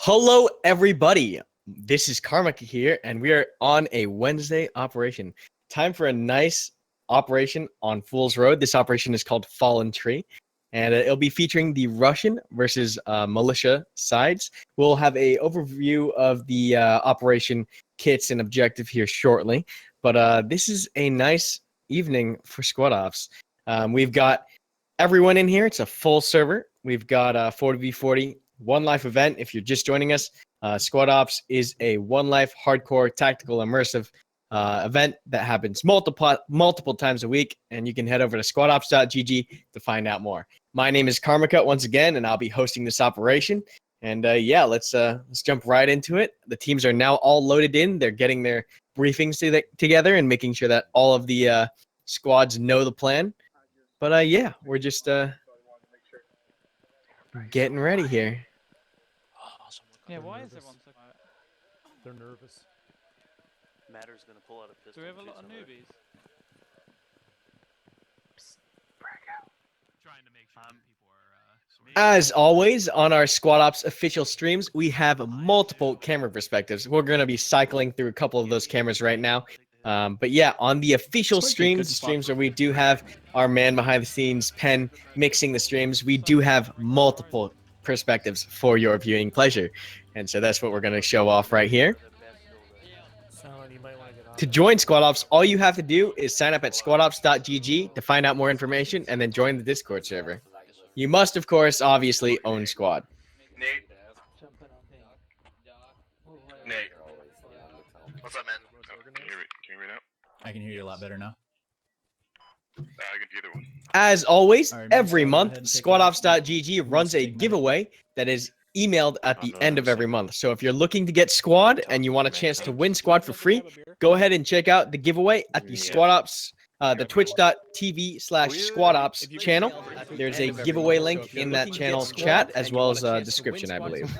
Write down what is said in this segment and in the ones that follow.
Hello, everybody. This is Karmakut here, and we are on a Wednesday operation. Time for a nice operation on Fool's Road. This operation is called Fallen Tree, and it'll be featuring the Russian versus militia sides. We'll have a overview of the operation kits and objective here shortly, but this is a nice evening for squad ops. We've got everyone in here. It's a full server. We've got 40v40 one life event. If you're just joining us, Squad Ops is a one life hardcore tactical immersive event that happens multiple times a week, and you can head over to squadops.gg to find out more. My name is Karmakut once again, and I'll be hosting this operation. And yeah, let's jump right into it. The teams are now all loaded in. They're getting their briefings together and making sure that all of the squads know the plan. But yeah, we're just getting ready here. Yeah, why is everyone so quiet? They're nervous. Matter's gonna pull out a pistol. Do we have a lot of newbies? As always, on our Squad Ops official streams, we have multiple camera perspectives. We're going to be cycling through a couple of those cameras right now. But yeah, on the official streams where we do have our man behind the scenes, Pen, mixing the streams, we do have multiple perspectives for your viewing pleasure. And so that's what we're going to show off right here. To join Squad Ops, all you have to do is sign up at squadops.gg to find out more information and then join the Discord server. You must, of course, obviously own Squad. Nate. Nate. What's up, man? Oh, can you hear me now? I can hear you a lot better now. I can do either one. As always, All right, every go ahead month, and take squadops.gg runs a take my- giveaway that is emailed at the end of every month. So if you're looking to get Squad and you want a chance to win Squad for free, go ahead and check out the giveaway at the Squad Ops, the twitch.tv/squadops channel. There's a giveaway link in that channel chat as well as a description, I believe.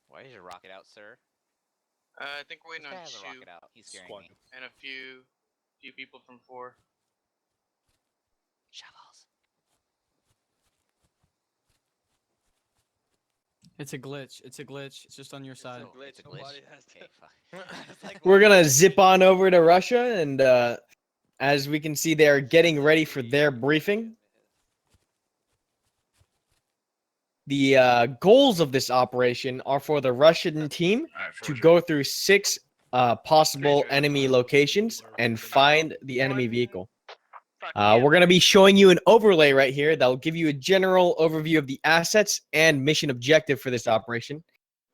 Why did you rocket out, sir? I think we're waiting This guy on has a two rocket out. He's scaring me. and a few people from 4. Shovels. It's a glitch. It's a glitch. It's just on your side. It's a glitch. Okay, fuck. We're going to zip on over to Russia, and as we can see, they're getting ready for their briefing. The goals of this operation are for the Russian team to go through 6 possible enemy locations and find the enemy vehicle. We're going to be showing you an overlay right here that will give you a general overview of the assets and mission objective for this operation.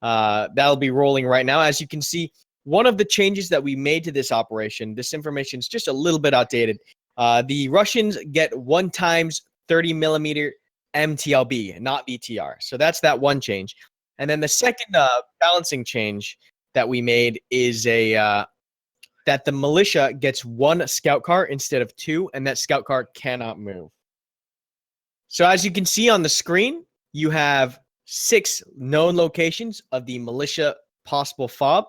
That'll be rolling right now. As you can see, one of the changes that we made to this operation, this information is just a little bit outdated. The Russians get 1 times 30mm MTLB, not BTR. So that's that one change. And then the second balancing change that we made is that the militia gets 1 scout car instead of 2, and that scout car cannot move. So as you can see on the screen, you have 6 known locations of the militia possible fob.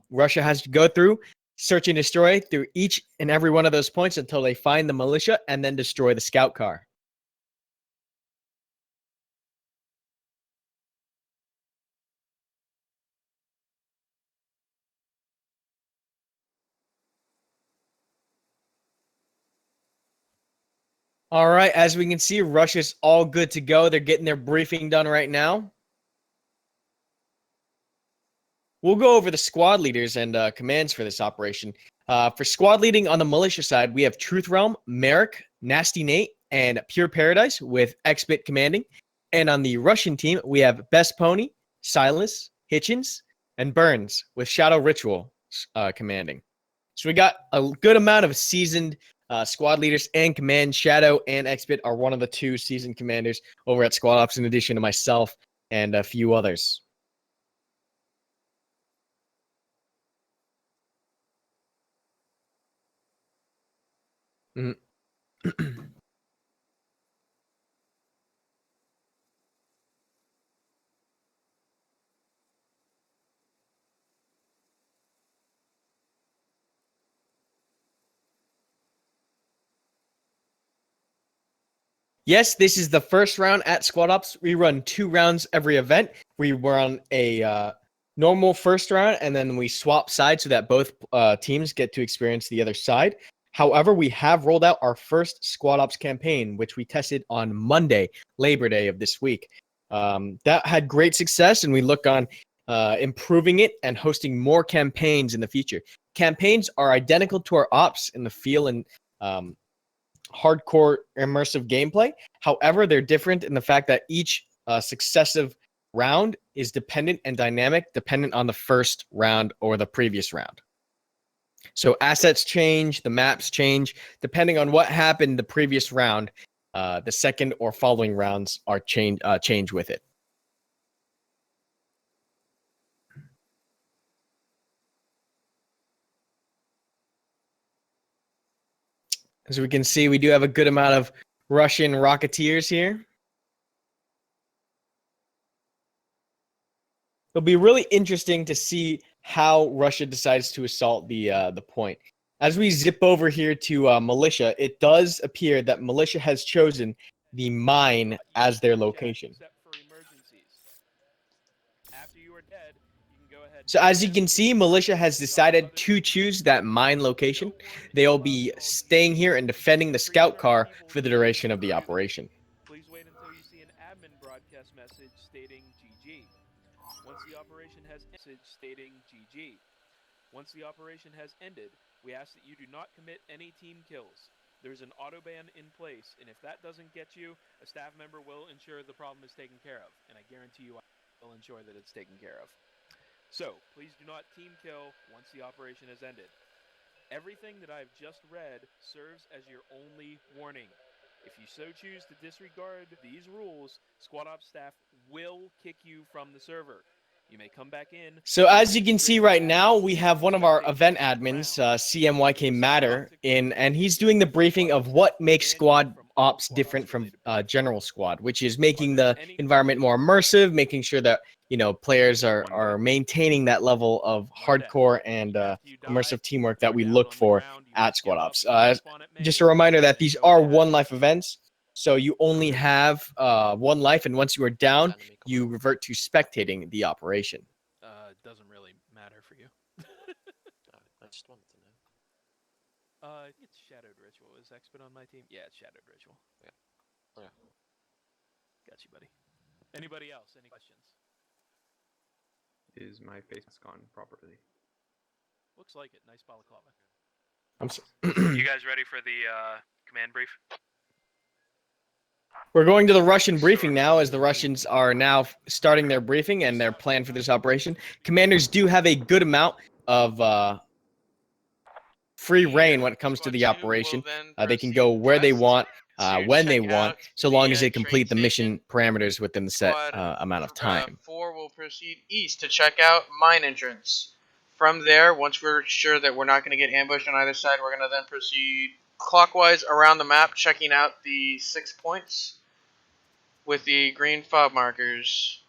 Russia has to go through, search and destroy through each and every one of those points until they find the militia and then destroy the scout car. All right, as we can see, Russia's all good to go. They're getting their briefing done right now. We'll go over the squad leaders and commands for this operation. For squad leading on the militia side, we have Truth Realm, Merrick, Nasty Nate, and Pure Paradise with X-Bit commanding. And on the Russian team, we have Best Pony, Silas, Hitchens, and Burns with Shadow Ritual commanding. So we got a good amount of seasoned squad leaders and command. Shadow and X-Bit are one of the 2 seasoned commanders over at Squad Ops, in addition to myself and a few others. Yes, this is the first round at Squad Ops. We run 2 rounds every event. We run a normal first round, and then we swap sides so that both teams get to experience the other side. However, we have rolled out our first Squad Ops campaign, which we tested on Monday, Labor Day of this week. That had great success, and we look on improving it and hosting more campaigns in the future. Campaigns are identical to our ops in the feel and hardcore immersive gameplay. However, they're different in the fact that each successive round is dependent and dynamic, dependent on the first round or the previous round. So assets change, the maps change, depending on what happened the previous round. The second or following rounds are change with it. As we can see, we do have a good amount of Russian Rocketeers here. It'll be really interesting to see how Russia decides to assault the point. As we zip over here to militia, it does appear that militia has chosen the mine as their location. So as you can see, militia has decided to choose that mine location. They'll be staying here and defending the scout car for the duration of the operation. Please wait until you see an admin broadcast message stating GG. Once the operation has ended, we ask that you do not commit any team kills. There's an auto ban in place, and if that doesn't get you, a staff member will ensure the problem is taken care of, and I guarantee you I will ensure that it's taken care of. So, please do not team kill once the operation has ended. Everything that I've just read serves as your only warning. If you so choose to disregard these rules, Squad Ops staff will kick you from the server. You may come back in. So as you can see right now, we have one of our event admins, CMYK Matter, in, and he's doing the briefing of what makes Squad Ops different from General Squad, which is making the environment more immersive, making sure that players are maintaining that level of hardcore and immersive teamwork that we look for at Squad Ops. Just a reminder that these are one-life events. So you only have 1 life, and once you are down, you revert to spectating the operation. Doesn't really matter for you. I just wanted to know. It's Shadowed Ritual. Is Expert on my team? Yeah, it's Shadowed Ritual. Yeah. Okay. Got you, buddy. Anybody else? Any questions? Is my face gone properly? Looks like it. Nice balaclava. You guys ready for the command brief? We're going to the Russian briefing now, as the Russians are now starting their briefing and their plan for this operation. Commanders do have a good amount of free reign when it comes to the operation. They can go where they want, when they want, so long as they complete the mission parameters within the set amount of time. 4 will proceed east to check out mine entrance. From there, once we're sure that we're not going to get ambushed on either side, we're going to then proceed clockwise around the map, checking out the 6 points with the green fob markers.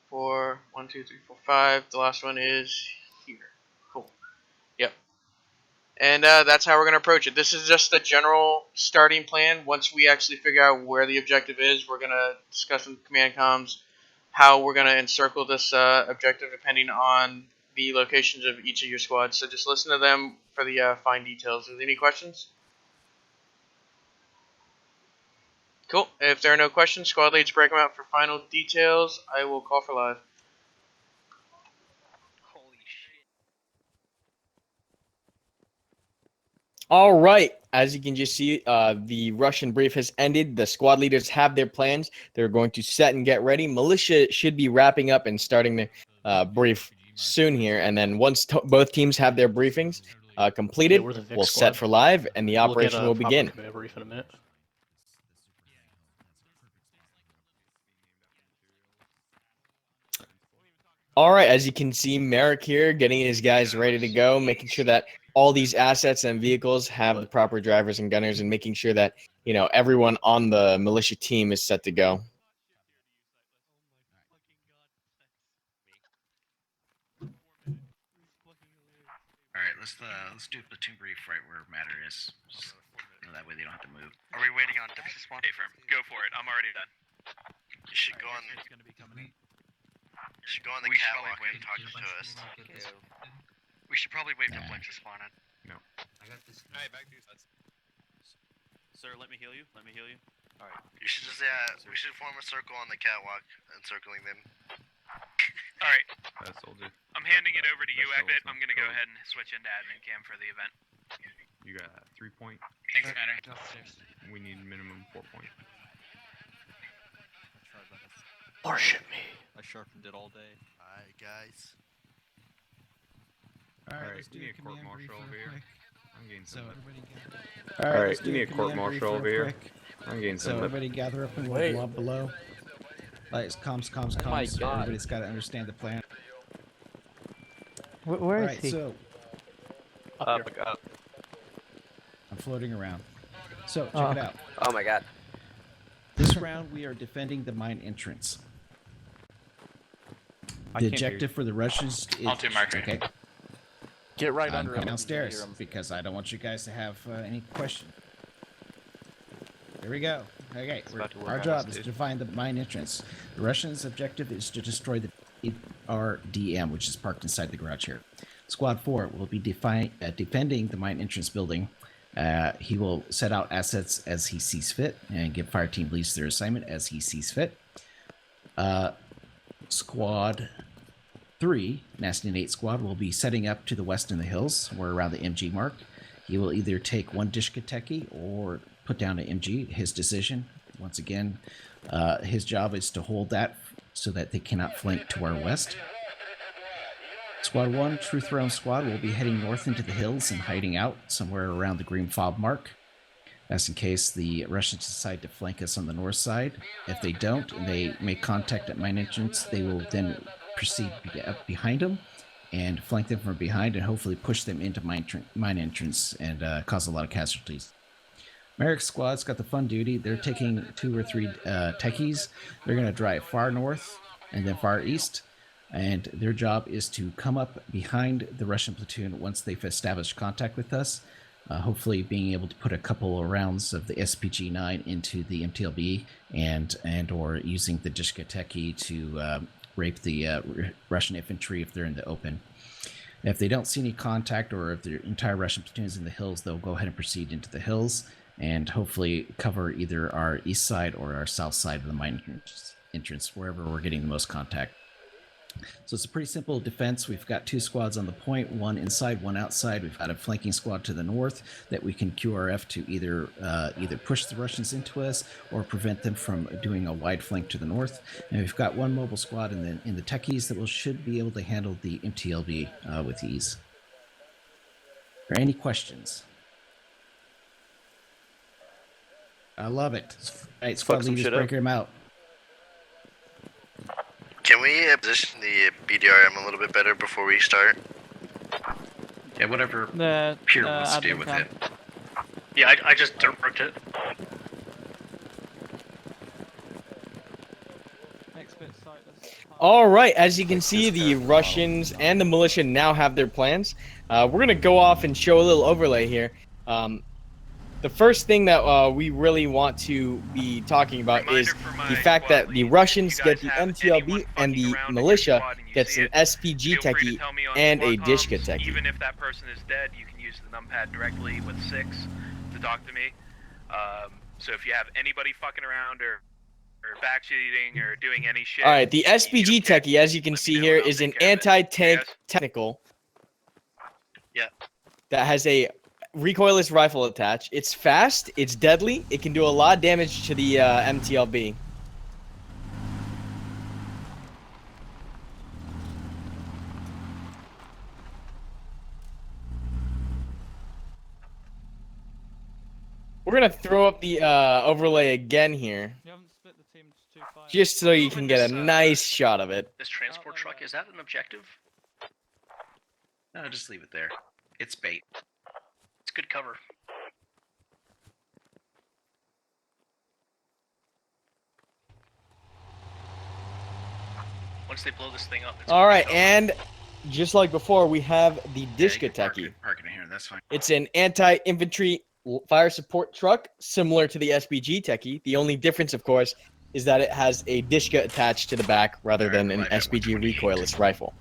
4, 1, 2, 3, 4, 5. The last one is here. Cool. Yep. And that's how we're going to approach it. This is just a general starting plan. Once we actually figure out where the objective is, we're going to discuss with command comms how we're going to encircle this objective depending on the locations of each of your squads. So just listen to them for the fine details. Is there any questions? Cool. If there are no questions, squad leads break them out for final details. I will call for live. Holy shit. All right. As you can just see, the Russian brief has ended. The squad leaders have their plans. They're going to set and get ready. Militia should be wrapping up and starting the brief soon here. And then once both teams have their briefings completed, we'll set for live, and the operation will begin. Brief in a minute. All right, as you can see, Merrick here getting his guys ready to go, making sure that all these assets and vehicles have the proper drivers and gunners, and making sure that, everyone on the militia team is set to go. Alright, let's do a platoon brief right where matter is. Just that way they don't have to move. Are we waiting on W spawn? Hey, firm. Go for it. I'm already done. You should go on. It's gonna be coming in. You should go on the catwalk and talk to us. We should probably wait for Blinks to spawn in. Alright, back to you. Sir, let me heal you. Let me heal you. Alright. You should just we should form a circle on the catwalk, encircling them. Alright, Soldier. I'm handing it over to you, That Ekbit. shell is I'm gonna not go cold. ahead and switch into admin cam for the event. You got 3 point. Thanks, Matter. We need minimum 4 point. Worship me. I sharpened it all day. Alright, guys. Alright, you need a court martial over here. I'm getting some. Alright, you need a court martial over here. I'm getting So some. everybody gather up in one Wait. blob below. Lights, comms. my God. Everybody's got to understand the plan. Where is Alright, he? so Up. I'm floating around. So check Oh. it out. Oh my god. This round we are defending the mine entrance. The objective for the Russians is I'll do marker. okay. Get right I'm under coming him. downstairs because I don't want you guys to have any question. Here we go. Okay, about to work our on job us, is to dude. find the mine entrance. The Russians' objective is to destroy the RDM, which is parked inside the garage here. Squad 4 will be defending the mine entrance building. He will set out assets as he sees fit and give fire team leads their assignment as he sees fit. Squad 3, Nasty Nate Squad, will be setting up to the west in the hills, or around the MG mark. He will either take one Dishkateki or put down an MG, his decision. Once again, his job is to hold that so that they cannot flank to our west. Squad 1, True Throne Squad, will be heading north into the hills and hiding out somewhere around the green fob mark. That's in case the Russians decide to flank us on the north side. If they don't and they make contact at mine entrance, they will then proceed up behind them and flank them from behind and hopefully push them into mine entrance and cause a lot of casualties. Merrick Squad's got the fun duty. They're taking 2 or 3 techies. They're going to drive far north and then far east. And their job is to come up behind the Russian platoon once they've established contact with us. Hopefully being able to put a couple of rounds of the SPG-9 into the MTLB and or using the Dishkateki to rape the Russian infantry if they're in the open. If they don't see any contact or if the entire Russian platoon is in the hills, they'll go ahead and proceed into the hills and hopefully cover either our east side or our south side of the mine entrance, wherever we're getting the most contact. So it's a pretty simple defense. We've got 2 squads on the point, 1 inside, 1 outside. We've got a flanking squad to the north that we can QRF to either push the Russians into us or prevent them from doing a wide flank to the north. And we've got 1 mobile squad in the techies that should be able to handle the MTLB with ease. Are there any questions? I love it. All right, squad leaders, break them out. Can we position the BDRM a little bit better before we start? Yeah, whatever The Pierre wants to do admin with cam. it. Yeah, I just dirt worked it. Next bit, sorry, that's All right, as you can see, the Russians and the militia now have their plans. We're going to go off and show a little overlay here. The first thing that we really want to be talking about is the fact that the Russians get the MTLB and the militia gets an SPG techie and a Dishka techie. Even if that person is dead, you can use the numpad directly with 6 to talk to me. So if you have anybody fucking around or backseating or doing any shit. All right, the SPG techie, as you can see here, is an anti-tank technical. Yeah. That has a recoilless rifle attached. It's fast, it's deadly, it can do a lot of damage to the MTLB. We're gonna throw up the overlay again here, You haven't split the team to 2 5. just so you can get a nice shot of it. This transport truck, is that an objective? No, just leave it there. It's bait. It's good cover. Once they blow this thing up, it's All right, and just like before, we have the Dishka techie. Parking in here, that's fine. It's an anti-infantry fire support truck, similar to the SBG techie. The only difference, of course, is that it has a Dishka attached to the back rather than an SBG recoilless rifle.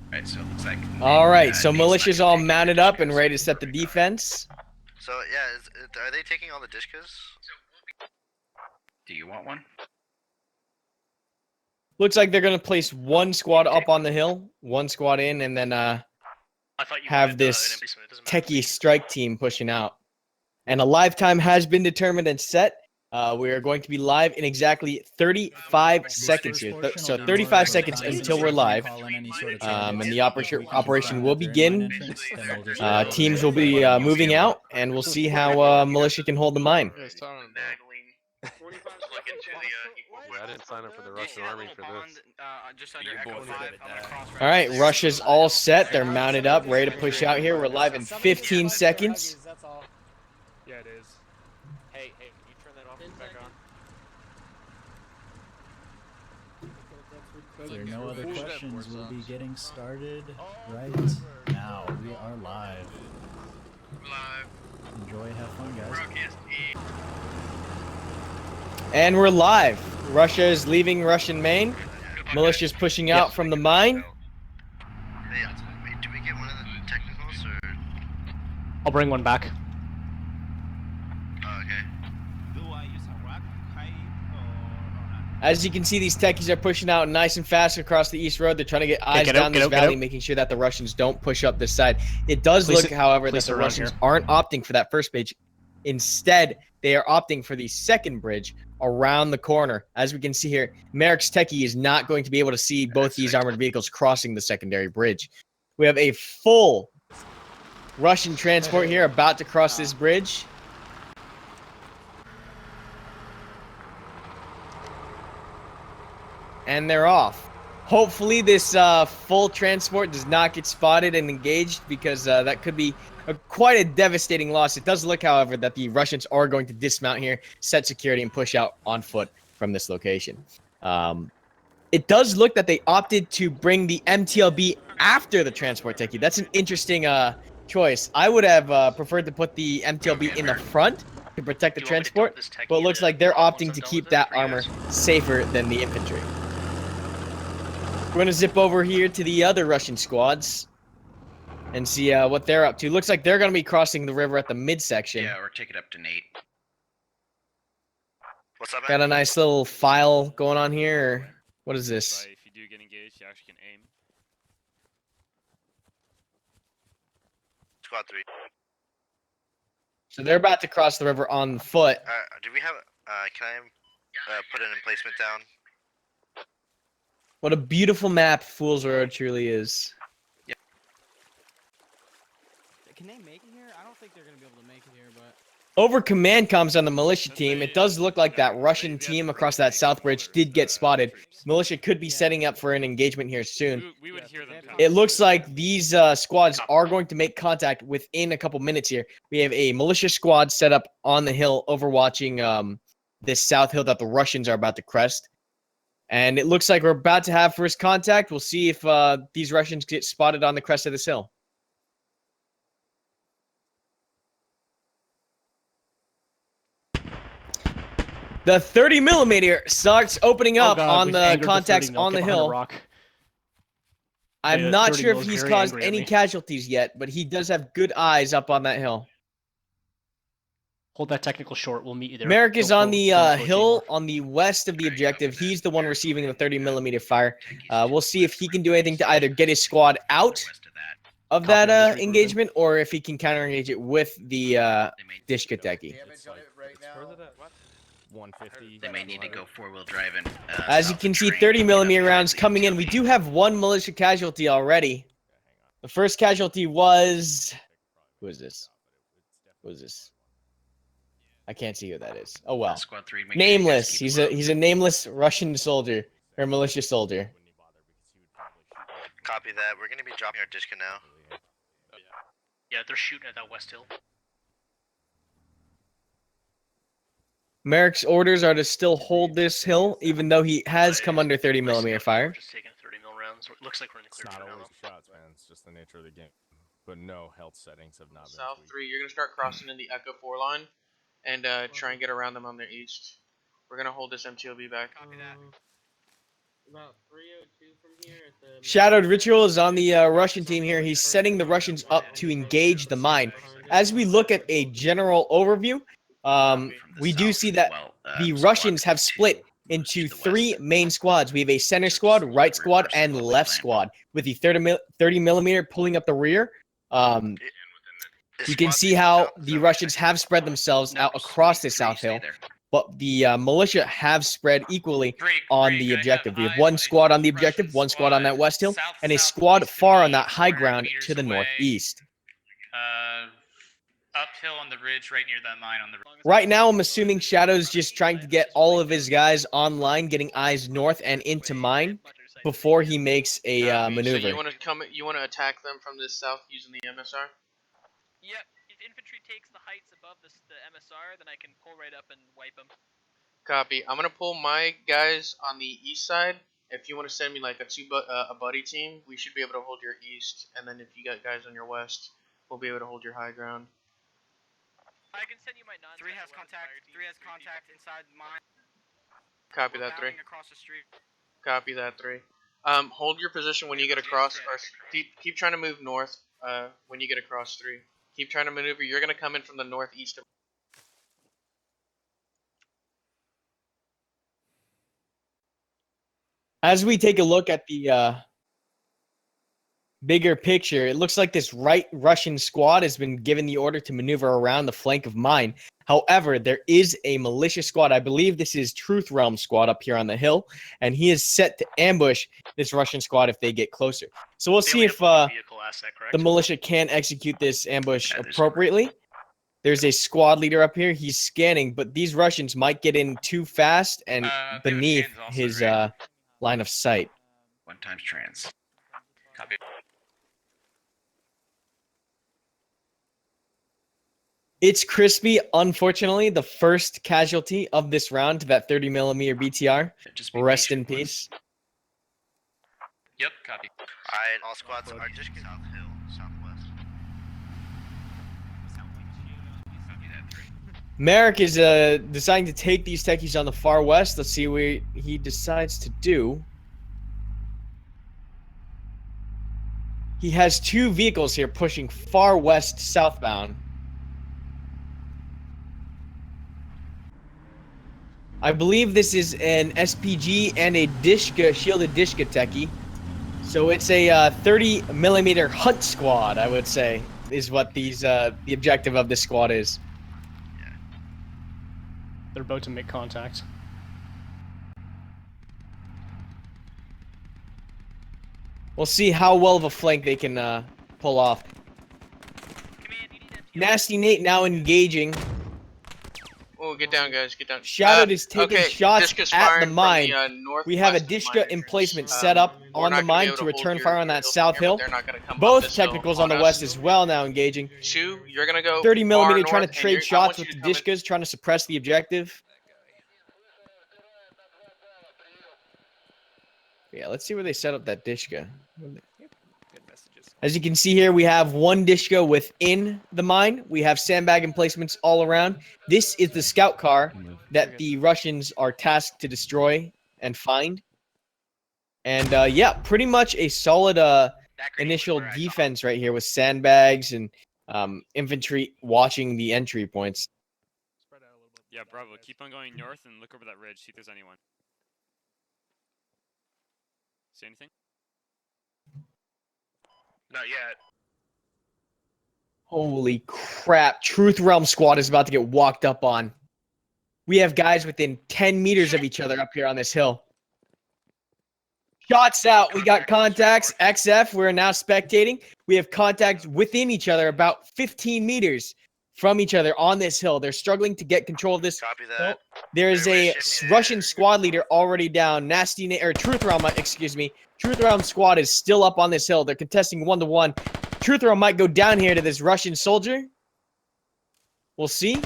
Alright, so it looks like. All right, so militia's all mounted up and ready to set the defense. So yeah, are they taking all the dishkas? Do you want one? Looks like they're gonna place one squad up on the hill, one squad in, and then I thought you have wanted, this an emplacement. It doesn't matter. techie strike team pushing out. And a live time has been determined and set. We are going to be live in exactly 35 seconds here. So 35 seconds until we're live. And the operation will begin. Teams will be moving out, and we'll see how militia can hold the mine. I didn't sign up for the Russian army for this. All right, Russia's all set. They're mounted up, ready to push out here. We're live in 15 seconds. That's all. Yeah, it is. Hey, can you turn that off and back on? If there are no other questions, we'll be getting started right now. We are live. Enjoy, have fun, guys. And we're live. Russia is leaving Russian main. Militia's pushing out from the mine. Hey, wait, do we get one of the technicals or? I'll bring one back. Oh, okay. As you can see, these techies are pushing out nice and fast across the east road. They're trying to get eyes down this valley, making sure that the Russians don't push up this side. It does look, however, that the Russians aren't opting for that first bridge. Instead, they are opting for the second bridge around the corner. As we can see here, Merrick's techie is not going to be able to see both these armored vehicles crossing the secondary bridge. We have a full Russian transport here about to cross this bridge. And they're off. Hopefully this full transport does not get spotted and engaged, because that could be quite a devastating loss. It does look, however, that the Russians are going to dismount here, set security, and push out on foot from this location. It does look that they opted to bring the MTLB after the transport techie. That's an interesting choice. I would have preferred to put the MTLB in the front to protect the transport, but it looks like they're opting to keep that armor safer than the infantry. We're going to zip over here to the other Russian squads and see what they're up to. Looks like they're going to be crossing the river at the midsection. Yeah, or take it up to Nate. What's up, man? Got a nice little file going on here. Or what is this? If you do get engaged, you actually can aim. Squad 3. So they're about to cross the river on foot. Do we have? Can I put an emplacement down? What a beautiful map Fool's Road truly is. Yep. Can they make it here? I don't think they're going to be able to make it here, but... Over command comms on the militia team, it does look like that Russian team across that south bridge did get spotted. Militia could be setting up for an engagement here soon. We would hear them. It looks like these squads are going to make contact within a couple minutes here. We have a militia squad set up on the hill overwatching this south hill that the Russians are about to crest. And it looks like we're about to have first contact. We'll see if these Russians get spotted on the crest of this hill. The 30mm starts opening up on the contacts on the hill. I'm not sure if he's caused any casualties yet, but he does have good eyes up on that hill. Hold that technical short. We'll meet you there. Merrick is on the hill on the west of the objective. He's the one receiving the 30mm fire. We'll see if he can do anything to either get his squad out of that engagement, or if he can counter-engage it with the Dishka techie. 150. They may need to go four-wheel drive and. As you can see, 30mm rounds coming in. We do have one militia casualty already. The first casualty was... Who is this? Who is this? I can't see who that is. Oh well. Squad 3, nameless. He's a nameless Russian soldier or militia soldier. Copy that. We're gonna be dropping our Dishka now. Yeah, they're shooting at that west hill. Merrick's orders are to still hold this hill, even though he has come under 30 millimeter fire. Just taking 30 mil rounds. Looks like we're in the clear It's not for now. always shots, man. It's just the nature of the game. But no, health settings have not been South tweaked. 3, you're going to start crossing in the Echo 4 line and try and get around them on their east. We're going to hold this MTLB back. Copy that. About 302 from here at the... Shadowed Ritual is on the Russian team here. He's setting the Russians up to engage the mine. As we look at a general overview, we do see that the Russians have split into 3 main squads. We have a center squad, right squad, and left squad, with the 30 millimeter pulling up the rear. You can see how the Russians have spread themselves out across the South Hill, but the militia have spread equally on the objective. We have 1 squad on the objective, 1 squad on that west hill, and a squad far on that high ground to the northeast. Uphill on the ridge, right near that mine on the. Right now, I'm assuming Shadow's just trying to get all of his guys online, getting eyes north and into mine before he makes a maneuver. So you want to attack them from this south using the MSR? Yep. If infantry takes the heights above the MSR, then I can pull right up and wipe them. Copy. I'm gonna pull my guys on the east side. If you want to send me like a buddy team, we should be able to hold your east, and then if you got guys on your west, we'll be able to hold your high ground. I can send you my non. 3 has contact. 3 has contact inside mine. Copy that 3. Across the street. Copy that 3. Hold your position when you get across. Or keep trying to move north. When you get across 3. Keep trying to maneuver. You're gonna come in from the northeast. As we take a look at the bigger picture, it looks like this right Russian squad has been given the order to maneuver around the flank of mine. However, there is a militia squad. I believe this is Truth Realm squad up here on the hill, and he is set to ambush this Russian squad if they get closer. So we'll see if the militia can execute this ambush appropriately. There's a squad leader up here. He's scanning, but these Russians might get in too fast and beneath his line of sight. 1 times trans. Copy. It's Crispy, unfortunately, the first casualty of this round to that 30 millimeter BTR. Rest in peace. Yep, copy. Alright, all squads are just south hill, southwest. Merrick is deciding to take these techies on the far west. Let's see what he decides to do. He has 2 vehicles here pushing far west southbound. I believe this is an SPG and a Dishka, shielded Dishka techie. So it's a 30 millimeter hunt squad, I would say, is what these the objective of this squad is. They're about to make contact. We'll see how well of a flank they can pull off. Nasty Nate now engaging. Oh, get down, guys. Get down. Shadowed is taking shots Dishka's at firing the from mine. The, we have a Dishka emplacement set up on the mine to return fire on that south hill. Both technicals on the west as well now engaging. 2, you're gonna go 30 millimeter trying to north, trade shots with the Dishkas, trying to suppress the objective. Yeah, let's see where they set up that Dishka. As you can see here, we have 1 Dishka within the mine. We have sandbag emplacements all around. This is the scout car that the Russians are tasked to destroy and find. And yeah, pretty much a solid initial defense right here with sandbags and infantry watching the entry points. Yeah, Bravo, keep on going north and look over that ridge, see if there's anyone. See anything? Not yet. Holy crap. Truth Realm squad is about to get walked up on. We have guys within 10 meters of each other up here on this hill. Shots out. We got contacts. XF, we're now spectating. We have contacts within each other about 15 meters from each other on this hill. They're struggling to get control of this. Copy that. There is a Russian squad leader already down. Truth Realm, excuse me. Truth Realm squad is still up on this hill. They're contesting 1-to-1. Truth Realm might go down here to this Russian soldier. We'll see.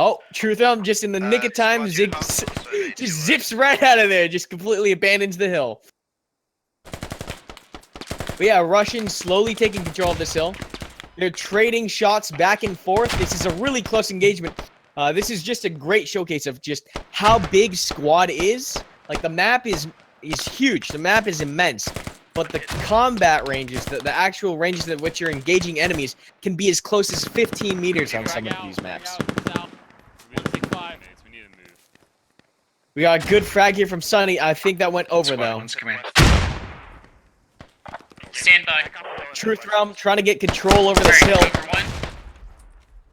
Oh, Truth Realm just in the nick of time, just zips right out of there, just completely abandons the hill. But yeah, Russians slowly taking control of this hill. They're trading shots back and forth. This is a really close engagement. This is just a great showcase of just how big Squad is. Like, the map is huge. The map is immense. But the combat ranges, the actual ranges at which you're engaging enemies, can be as close as 15 meters on some of these maps. We got a good frag here from Sunny. I think that went over, though. Stand by. Truth Realm trying to get control over this hill.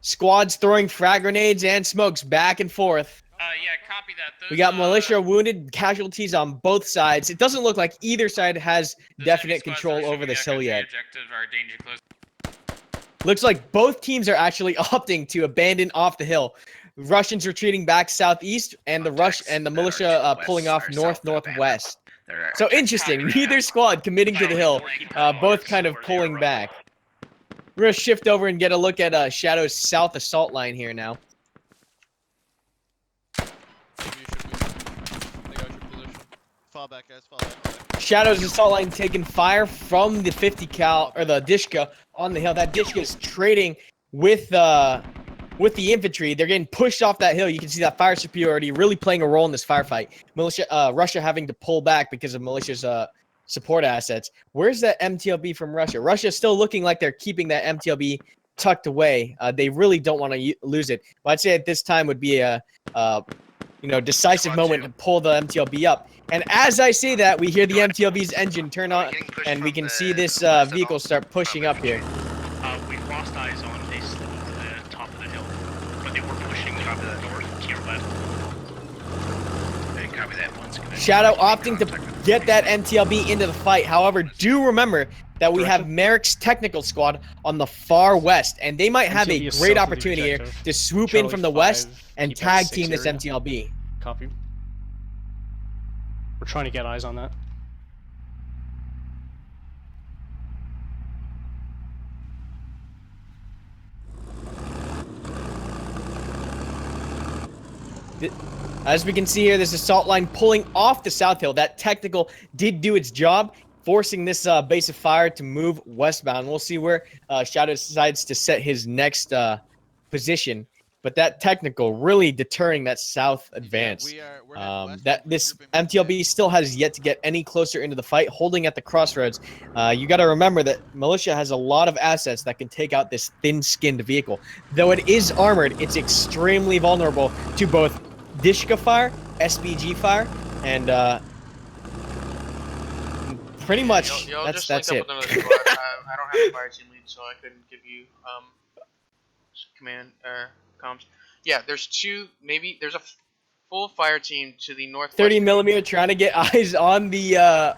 Squads throwing frag grenades and smokes back and forth. Yeah, copy that. We got militia wounded, casualties on both sides. It doesn't look like either side has definite control over this hill yet. Looks like both teams are actually opting to abandon off the hill. Russians retreating back southeast, and the militia pulling off northwest. So interesting. Neither squad committing to the hill. Both kind of pulling back. We're gonna shift over and get a look at Shadow's south assault line here now. Fall back, guys. Fall back. Shadow's assault line taking fire from the 50 cal or the Dishka on the hill. That Dishka is trading with the infantry. They're getting pushed off that hill. You can see that fire superiority really playing a role in this firefight. Russia having to pull back because of militia's support assets. Where's that MTLB from Russia? Russia still looking like they're keeping that MTLB tucked away. They really don't want to lose it. But I'd say at this time would be a decisive moment to pull the MTLB up. And as I say that, we hear the MTLB's engine turn on, and we can see this vehicle start pushing up here. We've lost eyes on the top of the hill, but they were pushing up to the north to your left. They copy that once. Shadow opting to get that MTLB into the fight. However, do remember that we have Merrick's technical squad on the far west, and they might have a great opportunity here to swoop in from the west and tag team this MTLB. Copy. We're trying to get eyes on that. As we can see here, this assault line pulling off the south hill. That technical did do its job, forcing this base of fire to move westbound. We'll see where Shadow decides to set his next position. But that technical really deterring that south advance. This MTLB still has yet to get any closer into the fight, holding at the crossroads. You got to remember that militia has a lot of assets that can take out this thin-skinned vehicle. Though it is armored, it's extremely vulnerable to both Dishka fire, SPG fire, and pretty much that's it. I don't have a fire team lead, so I couldn't give you command comms. Yeah, there's a full fire team to the northwest. 30mm trying to get eyes on the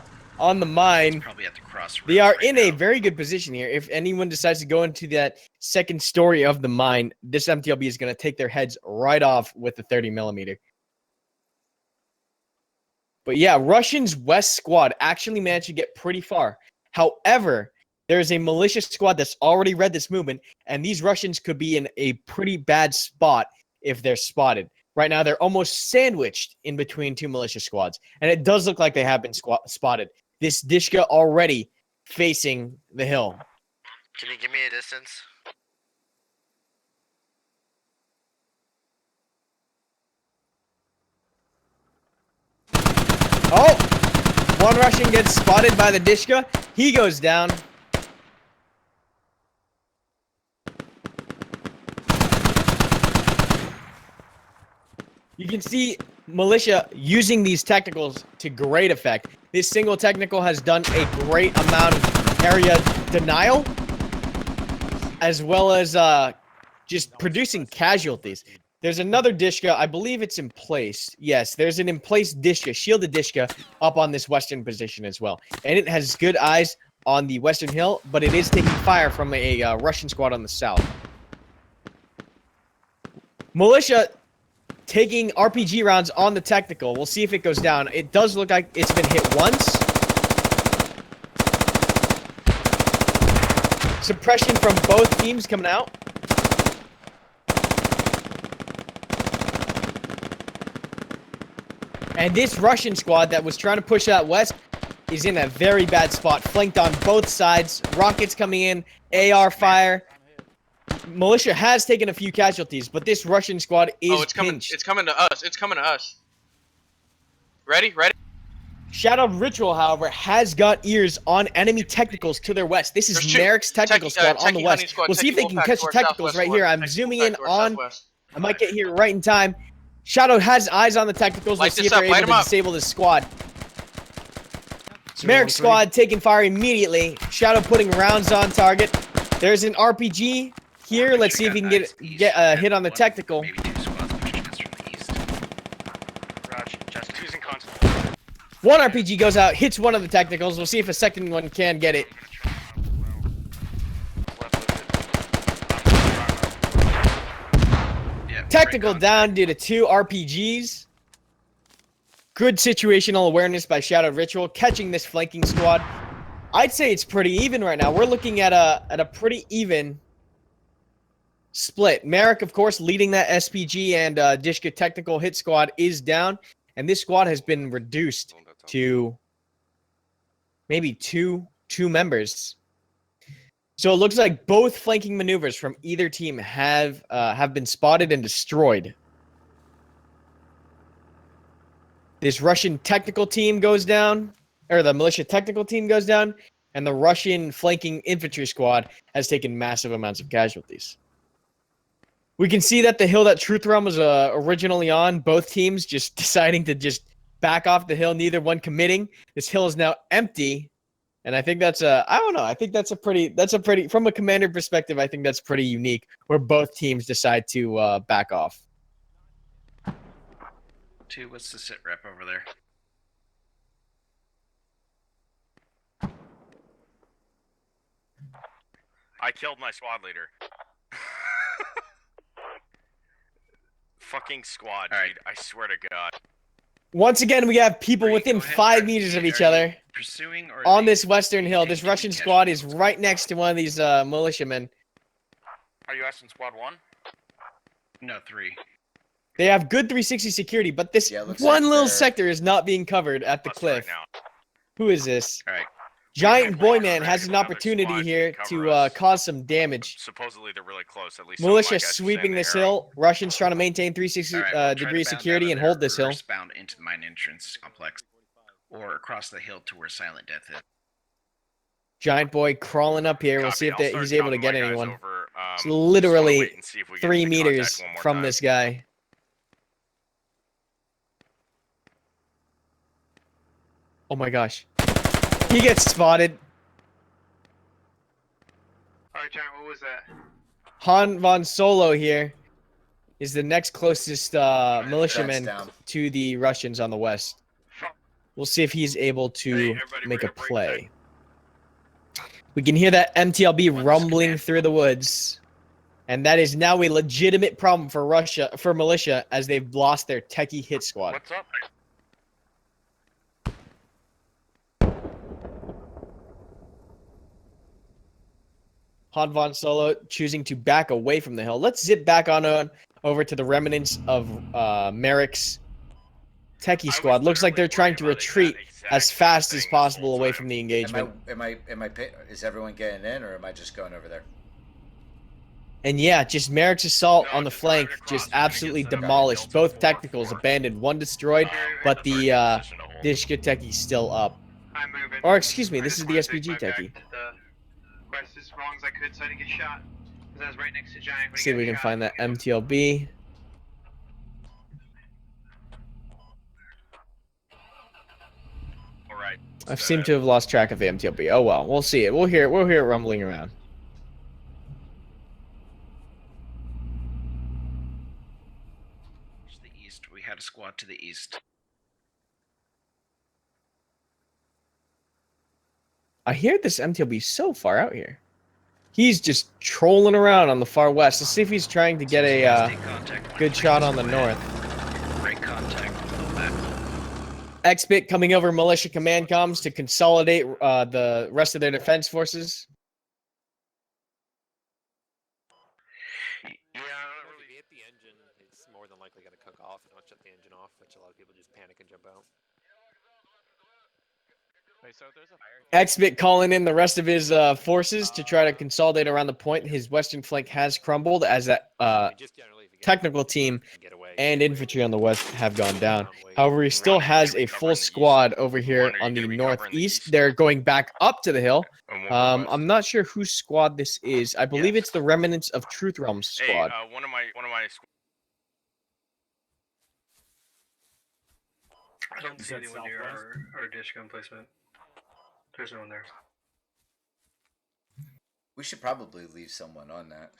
mine. Probably at the crossroads. They are in a very good position here. If anyone decides to go into that second story of the mine, this MTLB is going to take their heads right off with the 30mm. But yeah, Russians' west squad actually managed to get pretty far. However, there is a militia squad that's already read this movement, and these Russians could be in a pretty bad spot if they're spotted. Right now, they're almost sandwiched in between two militia squads, and it does look like they have been spotted. This Dishka already facing the hill. Can you give me a distance? Oh! One Russian gets spotted by the Dishka. He goes down. You can see militia using these technicals to great effect. This single technical has done a great amount of area denial, as well as just producing casualties. There's another Dishka. I believe it's in place. Yes, there's an in-place Dishka, shielded Dishka, up on this western position as well. And it has good eyes on the western hill, but it is taking fire from a Russian squad on the south. Militia taking RPG rounds on the technical. We'll see if it goes down. It does look like it's been hit once. Suppression from both teams coming out. And this Russian squad that was trying to push out west is in a very bad spot, flanked on both sides. Rockets coming in, AR fire. Militia has taken a few casualties, but this Russian squad is pinched. It's coming to us. It's coming to us. Ready? Ready? Shadowed Ritual, however, has got ears on enemy technicals to their west. This is Merrick's technical squad on the west. We'll see if they can catch the technicals right here. I'm zooming in on. I might get here right in time. Shadow has eyes on the technicals. We'll see if they're able to disable this squad. Merrick's squad taking fire immediately. Shadow putting rounds on target. There's an RPG here. Let's see if he can get a hit on the technical. One RPG goes out, hits one of the technicals. We'll see if a second one can get it. Technical down due to 2 RPGs. Good situational awareness by Shadowed Ritual, catching this flanking squad. I'd say it's pretty even right now. We're looking at a pretty even split. Merrick, of course, leading that SPG, and Dishka technical hit squad is down. And this squad has been reduced to maybe two members. So it looks like both flanking maneuvers from either team have been spotted and destroyed. This Russian technical team goes down, or the militia technical team goes down, and the Russian flanking infantry squad has taken massive amounts of casualties. We can see that the hill that Truth Realm was originally on, both teams just deciding to just back off the hill, neither one committing. This hill is now empty, and I think that's I don't know, I think that's a pretty, from a commander perspective, I think that's pretty unique, where both teams decide to back off. 2, what's the sit rep over there? I killed my squad leader. Fucking squad, dude. I swear to God. Once again, we have people within 5 meters of each other on this western hill. This Russian squad is right next to one of these militiamen. Are you asking squad 1? No, 3. They have good 360 security, but this one little sector is not being covered at the cliff. Who is this? All right. Giant Boyman has an opportunity here to cause some damage. Supposedly they're really close, at least. Militia sweeping this hill. Russians trying to maintain 360 degree security and hold this hill. Bound into the mine entrance complex, or across the hill to where Silent Death is. Giant Boy crawling up here. We'll see if he's able to get anyone. It's literally 3 meters from this guy. Oh my gosh. He gets spotted. Alright, Giant, what was that? Han Von Solo here is the next closest militiaman to the Russians on the west. We'll see if he's able to make a play. We can hear that MTLB rumbling through the woods. And that is now a legitimate problem for militia, as they've lost their techie hit squad. What's up? Han Von Solo choosing to back away from the hill. Let's zip back on over to the remnants of Merrick's techie squad. Looks like they're trying to retreat as fast as possible away from the engagement. Is everyone getting in, or am I just going over there? And yeah, just Merrick's assault on the flank just absolutely demolished. Both technicals abandoned, one destroyed, but the Dishka techie's still up. Or excuse me, this is the SPG techie. Quest as long as I could so I didn't get shot. Because I was right next to Giant. See if we can find that MTLB. Alright. I seem to have lost track of the MTLB. Oh well, we'll see it. We'll hear it rumbling around. To the east. We had a squad to the east. I hear this MTLB so far out here. He's just trolling around on the far west. Let's see if he's trying to get a good shot on the north. Break contact on the map. XBit coming over militia command comms to consolidate the rest of their defense forces. Yeah, really be at the end engine, it's more than likely going to cook off and not shut the engine off, which a lot of people just panic and jump out. Wait, so if there's a fire... Xbit calling in the rest of his forces to try to consolidate around the point. His western flank has crumbled as that technical team and infantry on the west have gone down. However, he still has a full squad over here on the northeast. They're going back up to the hill. I'm not sure whose squad this is. I believe it's the remnants of Truth Realm's squad. Hey, one of my I don't see anyone near our dish gun placement. There's no one there. We should probably leave someone on that.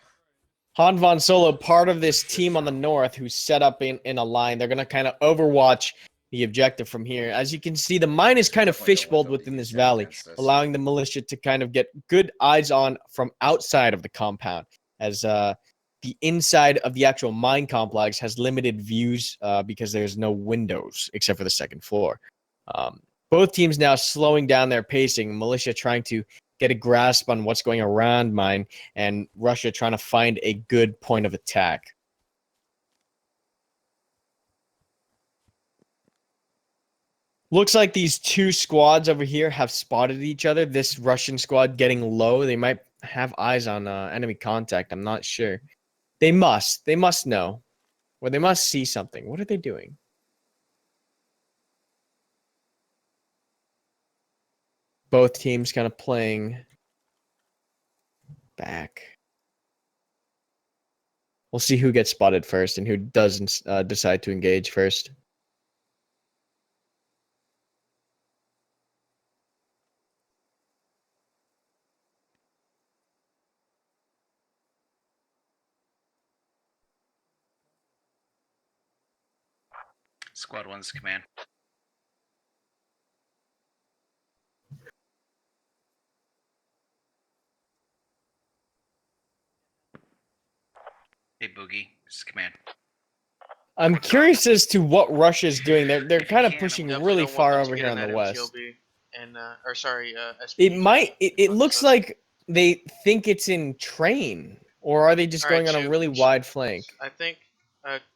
Han Von Solo, part of this team on the north who's set up in a line. They're going to kind of overwatch the objective from here. As you can see, the mine is kind of fishbowled within this valley, allowing the militia to kind of get good eyes on from outside of the compound, as the inside of the actual mine complex has limited views because there's no windows except for the second floor. Both teams now slowing down their pacing, militia trying to get a grasp on what's going around mine, and Russia trying to find a good point of attack. Looks like these two squads over here have spotted each other. This Russian squad getting low. They might have eyes on enemy contact. I'm not sure. They must. They must know. Or they must see something. What are they doing? Both teams kind of playing back. We'll see who gets spotted first and who doesn't decide to engage first. Squad 1's command. Hey, Boogie. This is command. I'm curious as to what Russia's doing. They're kind of pushing really far over here on the west. And or sorry, It looks like they think it's in train, or are they just going on a really wide flank? I think.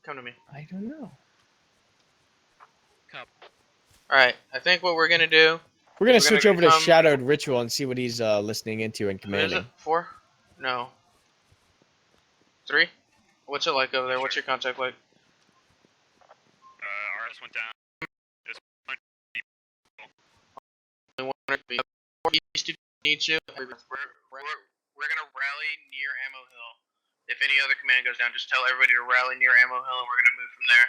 Come to me. I don't know. All right, I think what we're gonna do. We're gonna switch over to Shadowed Ritual and see what he's listening into and commanding. Is it 4? No. 3? What's it like over there? What's your contact like? RS went down. Just East if you need to. We're gonna rally near Ammo Hill. If any other command goes down, just tell everybody to rally near Ammo Hill, and we're gonna move from there.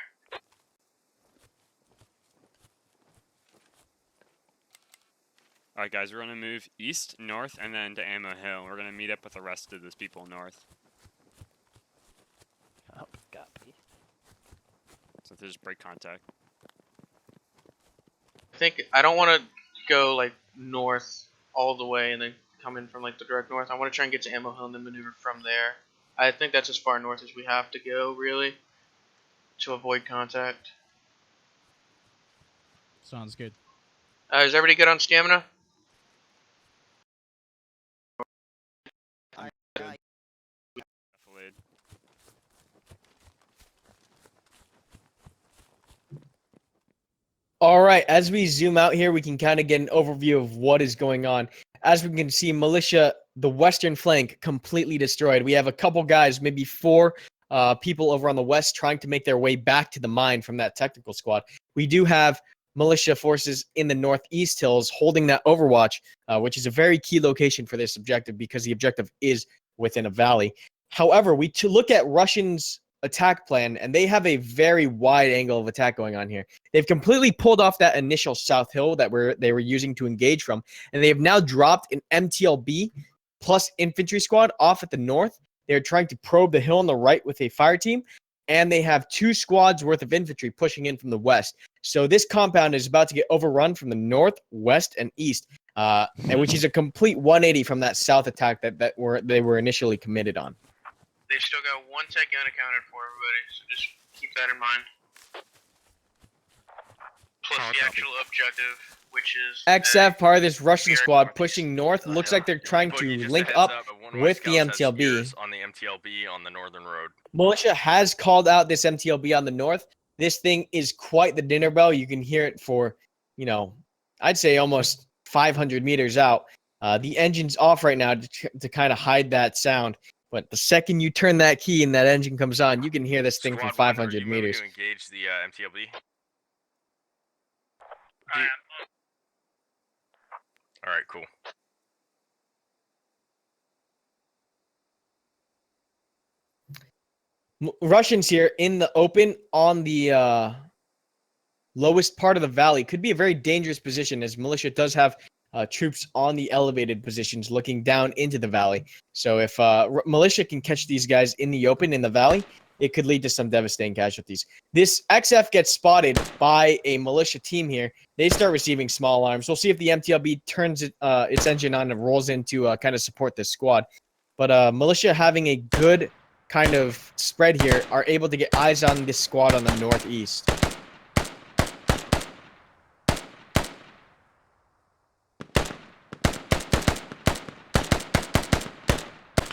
Alright guys, we're gonna move east, north, and then to Ammo Hill. We're gonna meet up with the rest of those people north. Oh, copy. So they just break contact. I don't want to go like north all the way and then come in from like the direct north. I want to try and get to Ammo Hill and then maneuver from there. I think that's as far north as we have to go, really, to avoid contact. Sounds good. Is everybody good on stamina? All right, as we zoom out here, we can kind of get an overview of what is going on. As we can see, militia, the western flank, completely destroyed. We have a couple guys, maybe 4 people over on the west trying to make their way back to the mine from that technical squad. We do have militia forces in the northeast hills holding that overwatch, which is a very key location for this objective because the objective is within a valley. However, we look at Russians' attack plan, and they have a very wide angle of attack going on here. They've completely pulled off that initial south hill that they were using to engage from, and they have now dropped an MTLB plus infantry squad off at the north. They're trying to probe the hill on the right with a fire team, and they have 2 squads worth of infantry pushing in from the west. So this compound is about to get overrun from the north, west, and east, and which is a complete 180 from that south attack that they were initially committed on. They've still got 1 tech unaccounted for, everybody, so just keep that in mind. Plus the actual objective, which is XF, part of this Russian Weird squad, northeast. pushing north. Looks like they're trying Boogie, to just link a heads up up, one of my with the scouts has MTLB. spears on the MTLB on the northern road. Militia has called out this MTLB on the north. This thing is quite the dinner bell. You can hear it for, you know, I'd say almost 500 meters out. The engine's off right now to kind of hide that sound. But the second you turn that key and that engine comes on, you can hear this thing from Squad 1, 500 are you moving meters. to engage the MTLB? All right, cool. Russians here in the open on the lowest part of the valley could be a very dangerous position, as militia does have troops on the elevated positions looking down into the valley. So if militia can catch these guys in the open in the valley, it could lead to some devastating casualties. This XF gets spotted by a militia team here. They start receiving small alarms. We'll see if the MTLB turns its engine on and rolls in to kind of support this squad. But militia, having a good kind of spread here, are able to get eyes on this squad on the northeast.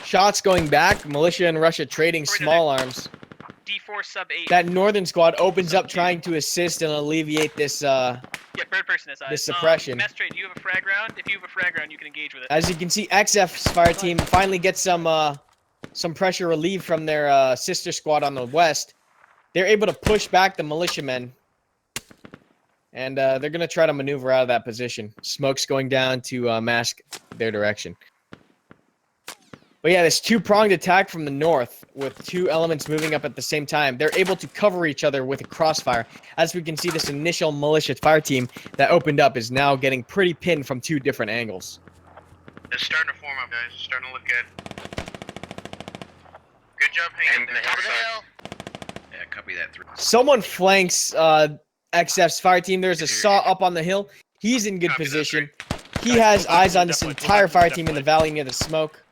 Shots going back. Militia and Russia trading small arms. D4 sub 8. That northern squad opens up trying to assist and alleviate this Yeah, bird person is this suppression. Mess trade, do you have a frag round? If you have a frag round, you can engage with it. As you can see, XF's fire team finally gets some pressure relief from their sister squad on the west. They're able to push back the militiamen. And they're going to try to maneuver out of that position. Smoke's going down to mask their direction. But yeah, this two-pronged attack from the north with two elements moving up at the same time. They're able to cover each other with a crossfire. As we can see, this initial militia fire team that opened up is now getting pretty pinned from two different angles. It's starting to form up, guys. It's starting to look good. Good job hanging there. Yeah, copy that through. Someone flanks XF's fire team. There's a saw up on the hill. He's in good position. He has eyes on this entire fire team in the valley near the smoke.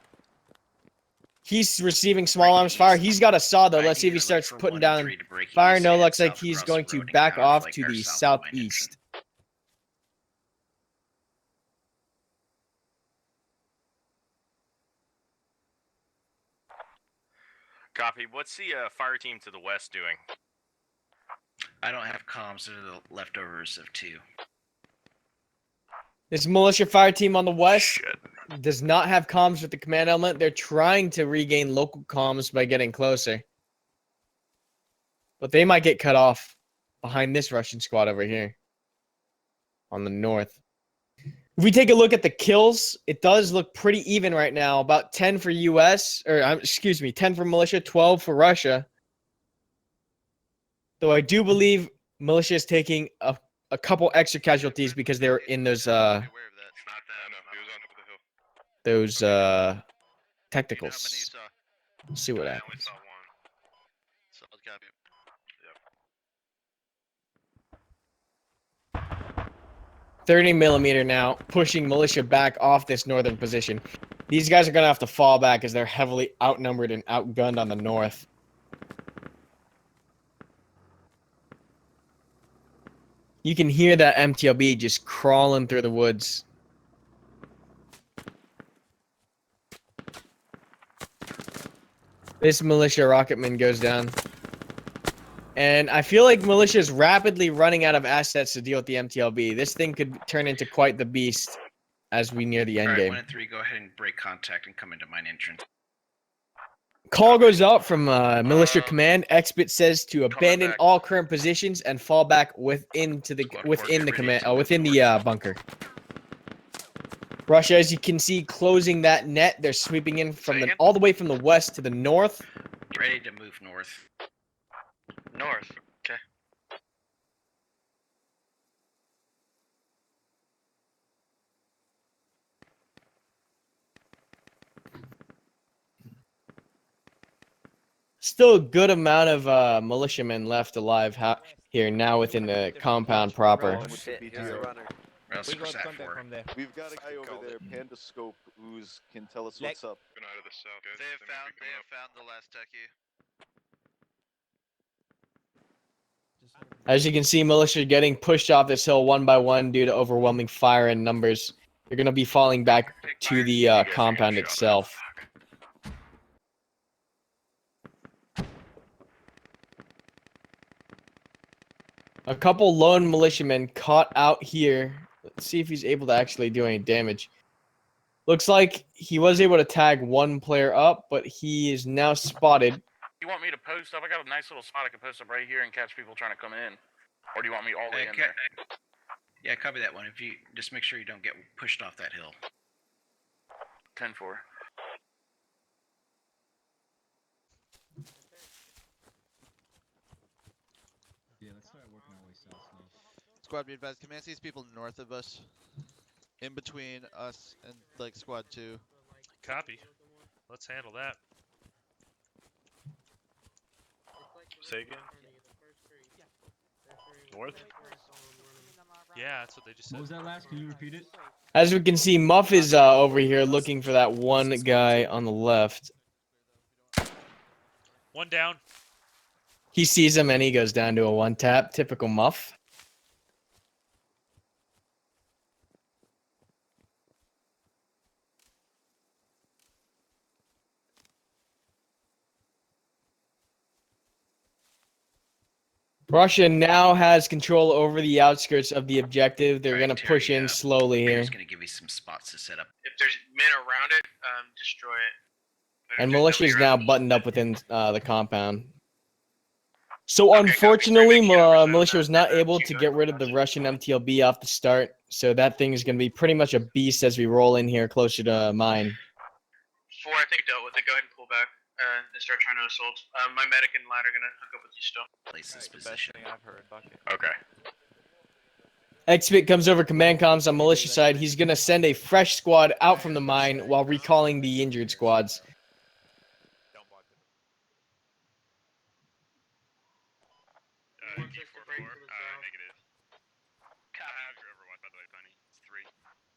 He's receiving small arms fire. He's got a saw, though. Let's see if he starts putting down fire. No, looks like he's going to back off to the southeast. Copy. What's the fire team to the west doing? I don't have comms. They're the leftovers of 2. This militia fire team on the west does not have comms with the command element. They're trying to regain local comms by getting closer. But they might get cut off behind this Russian squad over here on the north. If we take a look at the kills, it does look pretty even right now. About 10 for US, or excuse me, 10 for militia, 12 for Russia. Though I do believe militia is taking a couple extra casualties because they were in those technicals. Let's see what happens. 30mm now, pushing militia back off this northern position. These guys are going to have to fall back as they're heavily outnumbered and outgunned on the north. You can hear that MTLB just crawling through the woods. This militia rocketman goes down. And I feel like militia is rapidly running out of assets to deal with the MTLB. This thing could turn into quite the beast as we near the endgame. Alright, 1 and 3, go ahead and break contact and come into mine entrance. Call goes out from militia command. Expert says to abandon all current positions and fall back within the bunker. Russia, as you can see, closing that net. They're sweeping in from all the way from the west to the north. Get ready to move north. North. Okay. Still a good amount of militiamen left alive here now within the compound proper. We've got a guy over there, Panda Scope, who's can tell us what's up. They have found the last techie. As you can see, militia getting pushed off this hill one by one due to overwhelming fire and numbers. They're going to be falling back to the compound itself. A couple lone militiamen caught out here. Let's see if he's able to actually do any damage. Looks like he was able to tag one player up, but he is now spotted. You want me to post up? I got a nice little spot I can post up right here and catch people trying to come in. Or do you want me all the way in there? Yeah, copy that one. If you just make sure you don't get pushed off that hill. 10-4. Yeah, let's start working our way south now. Squad, be advised. Command sees people north of us. In between us and, like, squad 2. Copy. Let's handle that. Say again? North? Yeah, that's what they just said. What was that last? Can you repeat it? As we can see, Muff is over here looking for that one guy on the left. One down. He sees him and he goes down to a one tap. Typical Muff. Russia now has control over the outskirts of the objective. They're going to push in slowly here. It's going to give you some spots to set up. If there's men around it, destroy it. And militia is now buttoned up within the compound. So unfortunately, militia was not able to get rid of the Russian MTLB off the start. So that thing is going to be pretty much a beast as we roll in here closer to mine. 4, I think, dealt with it. Go ahead and pull back and start trying to assault. My medic and lad are going to hook up with you still. Place this position. I've heard, bucket. Okay. Xbit comes over command comms on militia side. He's going to send a fresh squad out from the mine while recalling the injured squads. Negative. I have your overwatch, by the way, Bunny. It's 3.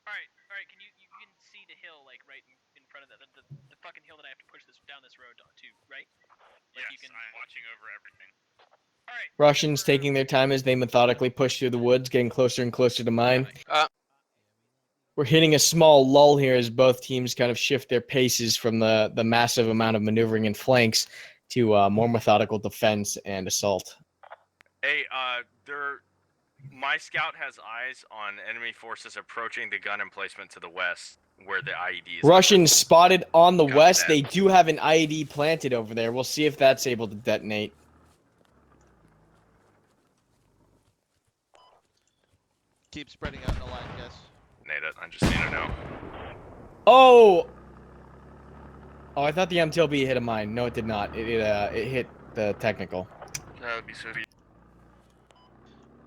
Alright, can you can see the hill, like, right in front of the fucking hill that I have to push this down this road to, right? Like, yes, I'm watching over everything. Russians taking their time as they methodically push through the woods, getting closer and closer to mine. We're hitting a small lull here as both teams kind of shift their paces from the massive amount of maneuvering in flanks to more methodical defense and assault. Hey, my scout has eyes on enemy forces approaching the gun emplacement to the west, where the IED is. Russians spotted on the west. They do have an IED planted over there. We'll see if that's able to detonate. Keep spreading out in a line, guys. Nate, I just need to know. Oh! Oh, I thought the MTLB hit a mine. No, it did not. It hit the technical. That would be sweet.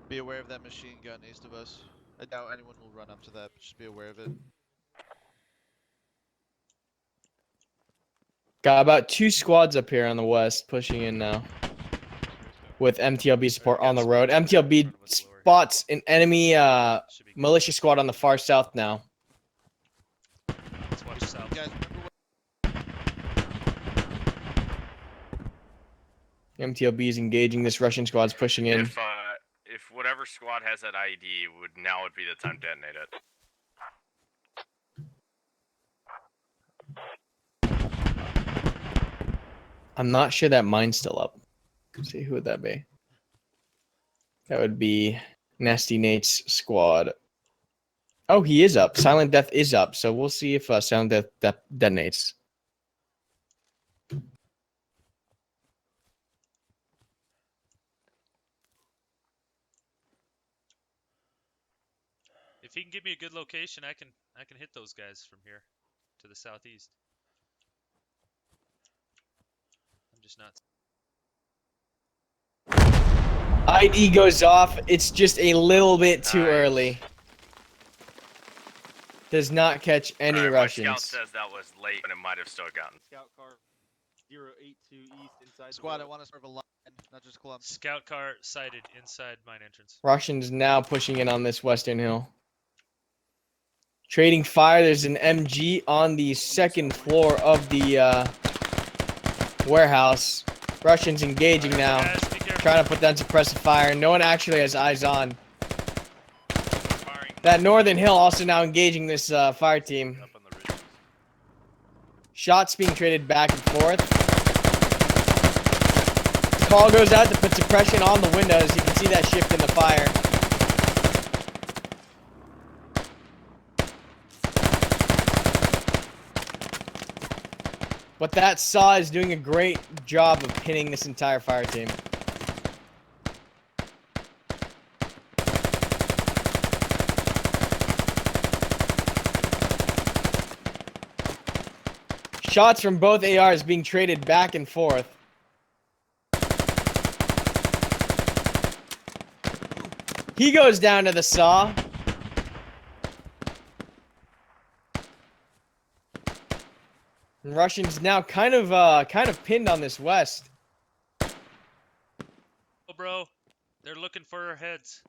Be aware of that machine gun east of us. I doubt anyone will run up to that, but just be aware of it. Got about 2 squads up here on the west, pushing in now. With MTLB support on the road. MTLB spots an enemy militia squad on the far south now. Let's watch south. Guys, MTLB is engaging this Russian squad's pushing in. If whatever squad has that IED, now would be the time to detonate it. I'm not sure that mine's still up. Let's see, who would that be? That would be Nasty Nate's squad. Oh, he is up. Silent Death is up, so we'll see if Silent Death detonates. If he can give me a good location, I can hit those guys from here to the southeast. I'm just not. ID goes off. It's just a little bit too early. Does not catch any Russians. My scout says that was late, but it might have still gotten. Scout car 082 east inside. Squad, I want to serve a line, not just clump. Scout car sighted inside mine entrance. Russians now pushing in on this western hill. Trading fire. There's an MG on the second floor of the warehouse. Russians engaging now. trying to put down suppressive fire. No one actually has eyes on. That northern hill also now engaging this fire team. Shots being traded back and forth. Call goes out to put suppression on the windows. You can see that shift in the fire. But that saw is doing a great job of pinning this entire fire team. Shots from both ARs being traded back and forth. He goes down to the saw. And Russians now kind of pinned on this west. Oh, bro, they're looking for our heads.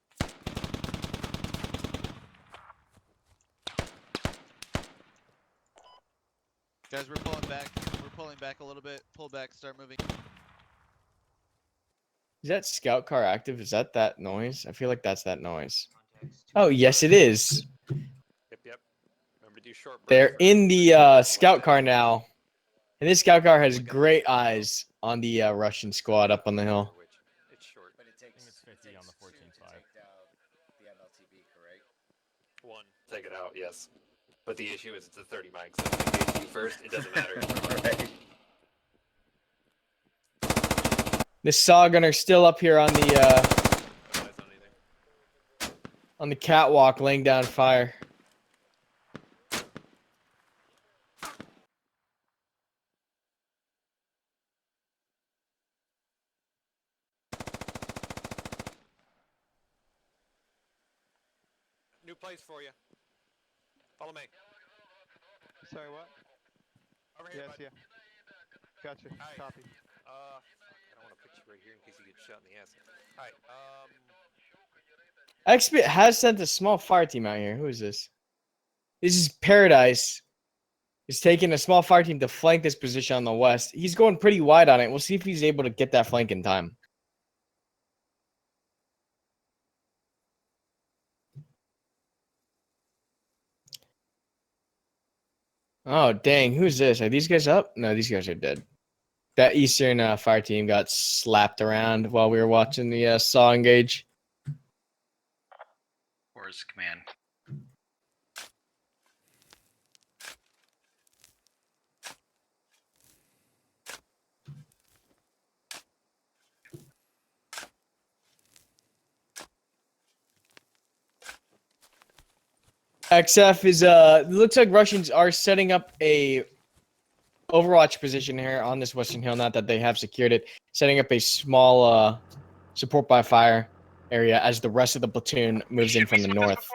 Guys, we're pulling back. We're pulling back a little bit. Pull back, start moving. Is that scout car active? Is that noise? I feel like that's that noise. Oh, yes, it is. Yep. Remember to do short bursts. They're in the scout car now. And this scout car has great eyes on the Russian squad up on the hill. It's short. But it takes 50 on the 14.5. The MLTB, correct? One. Take it out, yes. But the issue is it's a 30 mic, so if you engage you first, it doesn't matter. Right. This saw gunner still up here on the catwalk laying down fire. New place for you. Follow me. Sorry, what? Over here, Yes, bud. yeah. Gotcha. Hi. Copy. I don't want to put you right here in case you get shot in the ass. Hi. Expert has sent a small fire team out here. Who is this? This is Paradise. He's taking a small fire team to flank this position on the west. He's going pretty wide on it. We'll see if he's able to get that flank in time. Oh, dang. Who's this? Are these guys up? No, these guys are dead. That Eastern fire team got slapped around while we were watching the saw engage. Where's command? XF is looks like Russians are setting up a Overwatch position here on this western hill. Not that they have secured it, setting up a small support by fire area as the rest of the platoon moves in from the north.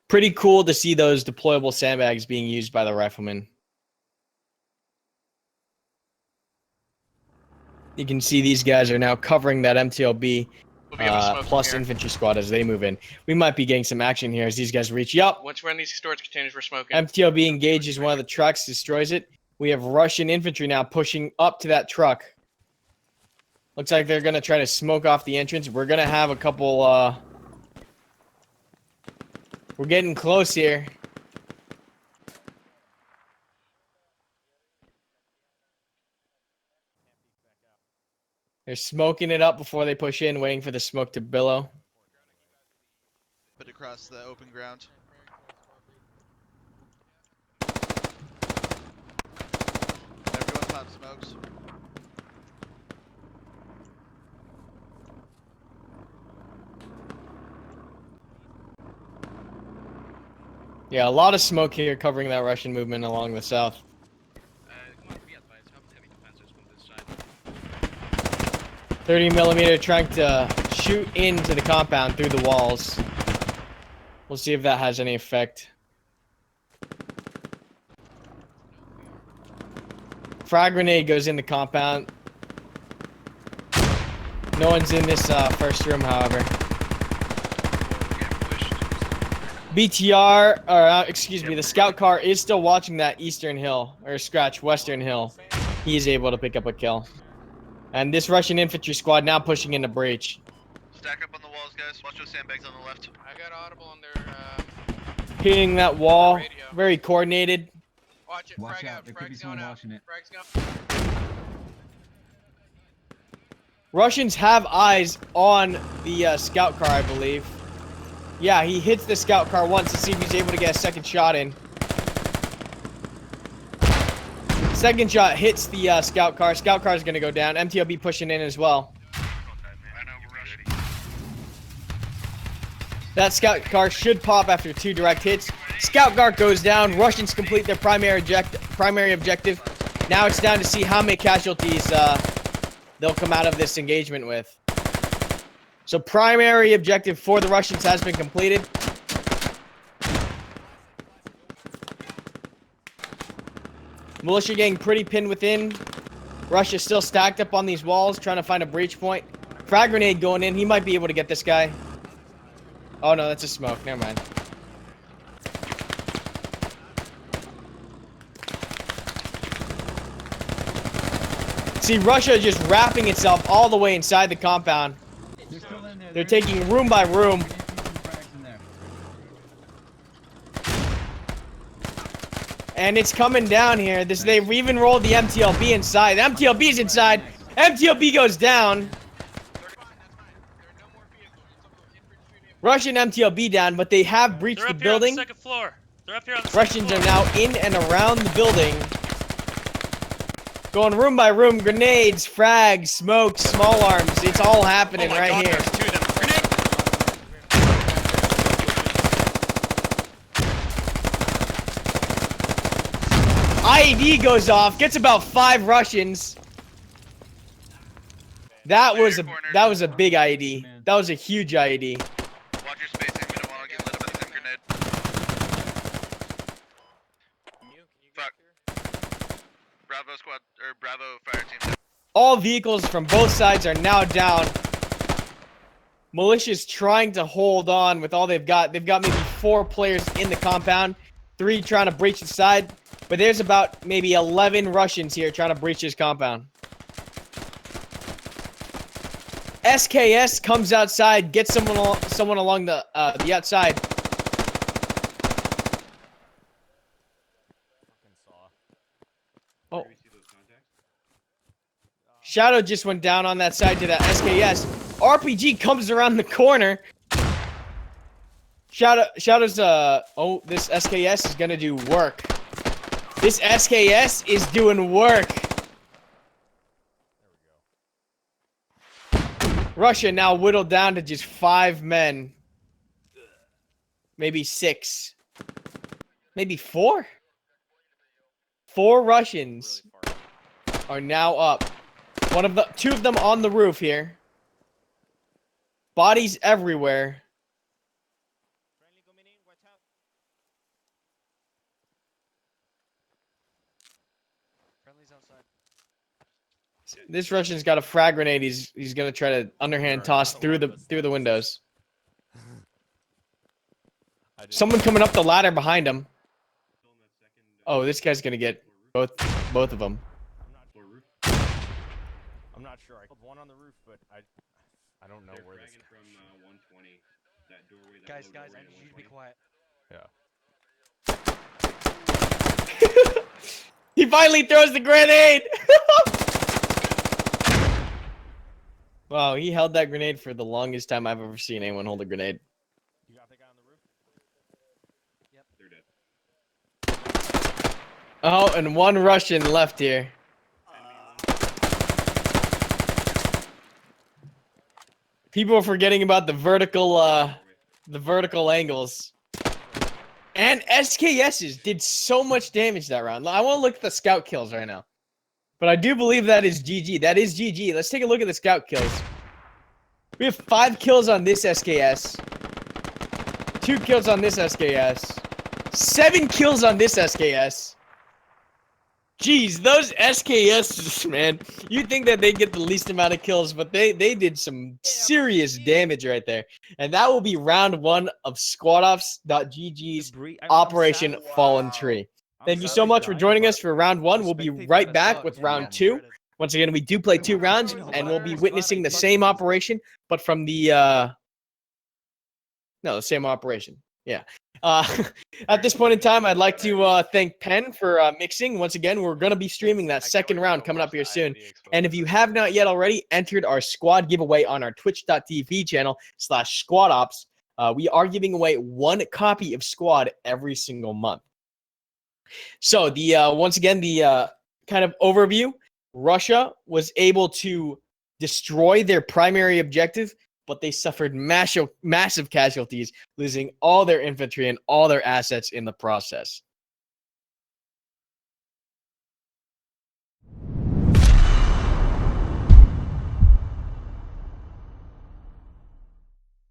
Pretty cool to see those deployable sandbags being used by the riflemen. You can see these guys are now covering that MTLB plus infantry squad as they move in. We might be getting some action here as these guys reach. Yup. Once we're in these storage containers, we're smoking. MTLB engages one of the trucks, destroys it. We have Russian infantry now pushing up to that truck. Looks like they're going to try to smoke off the entrance. We're going to have a couple... We're getting close here. They're smoking it up before they push in, waiting for the smoke to billow. Put across the open ground. Everyone pop smokes. Yeah, a lot of smoke here covering that Russian movement along the south. 30mm trying to shoot into the compound through the walls. We'll see if that has any effect. Frag grenade goes in the compound. No one's in this first room, however. BTR, or excuse me, the scout car is still watching that eastern hill, or scratch, western hill. He is able to pick up a kill. And this Russian infantry squad now pushing into breach. Stack up on the walls, guys. Watch those sandbags on the left. I got audible on their Hitting that wall. Very coordinated. Watch it, Watch frag out, out, there could be frag's going someone out. watching it. Frag's going. Russians have eyes on the scout car, I believe. Yeah, he hits the scout car once to see if he's able to get a second shot in. Second shot hits the scout car. Scout car is going to go down. MTLB pushing in as well. That scout car should pop after 2 direct hits. Scout car goes down. Russians complete their primary objective. Now it's down to see how many casualties they'll come out of this engagement with. So primary objective for the Russians has been completed. Militia getting pretty pinned within. Russia's still stacked up on these walls, trying to find a breach point. Frag grenade going in. He might be able to get this guy. Oh no, that's a smoke. Never mind. See, Russia is just wrapping itself all the way inside the compound. They're taking room by room. And it's coming down here. They've even rolled the MTLB inside. The MTLB's inside. MTLB goes down. Russian MTLB down, but they have breached They're the up here on the building. second floor. They're up here on the Russians second are floor. now in and around the building. Going room by room, grenades, frags, smokes, small arms. It's all happening right here. There's 2 of them. Grenade! IED goes off, gets about 5 Russians. That was a big IED. That was a huge IED. Watch your spacing. We don't want to get lit up with a grenade. Fuck. Bravo squad or Bravo fire team. All vehicles from both sides are now down. Militia's trying to hold on with all they've got. They've got maybe 4 players in the compound, 3 trying to breach the side. But there's about maybe 11 Russians here trying to breach this compound. SKS comes outside, gets someone along the outside. Oh. Shadow just went down on that side to that SKS. RPG comes around the corner. Shadow's oh, this SKS is gonna do work. This SKS is doing work. Russia now whittled down to just 5 men. Maybe 6. Maybe 4? 4 Russians are now up. 2 of them on the roof here. Bodies everywhere. This Russian's got a frag grenade. He's gonna try to underhand toss through the windows. Someone coming up the ladder behind him. Oh, this guy's gonna get both of them. I'm not sure. I killed one on the roof, but I don't know where this from 120. That doorway. Guys, I need you to be quiet. Yeah. He finally throws the grenade. Wow, he held that grenade for the longest time I've ever seen anyone hold a grenade. You got the guy on the roof? Yep. They're dead. Oh, and 1 Russian left here. People are forgetting about the vertical angles. And SKSs did so much damage that round. I want to look at the scout kills right now. But I do believe that is GG. That is GG. Let's take a look at the scout kills. We have 5 kills on this SKS. 2 kills on this SKS. 7 kills on this SKS. Jeez, those SKSs, man. You'd think that they'd get the least amount of kills, but they did some serious damage right there. And that will be round 1 of squadoffs.gg's Operation Fallen Tree. Thank you so much for joining us for round 1. We'll be right back with round 2. Once again, we do play 2 rounds, and we'll be witnessing the same operation, but from the the same operation. Yeah. At this point in time, I'd like to thank Penn for mixing. Once again, we're going to be streaming that second round coming up here soon. And if you have not yet already entered our squad giveaway on our twitch.tv channel /squadops, we are giving away 1 copy of Squad every single month. So once again, the kind of overview, Russia was able to destroy their primary objective, but they suffered massive casualties, losing all their infantry and all their assets in the process.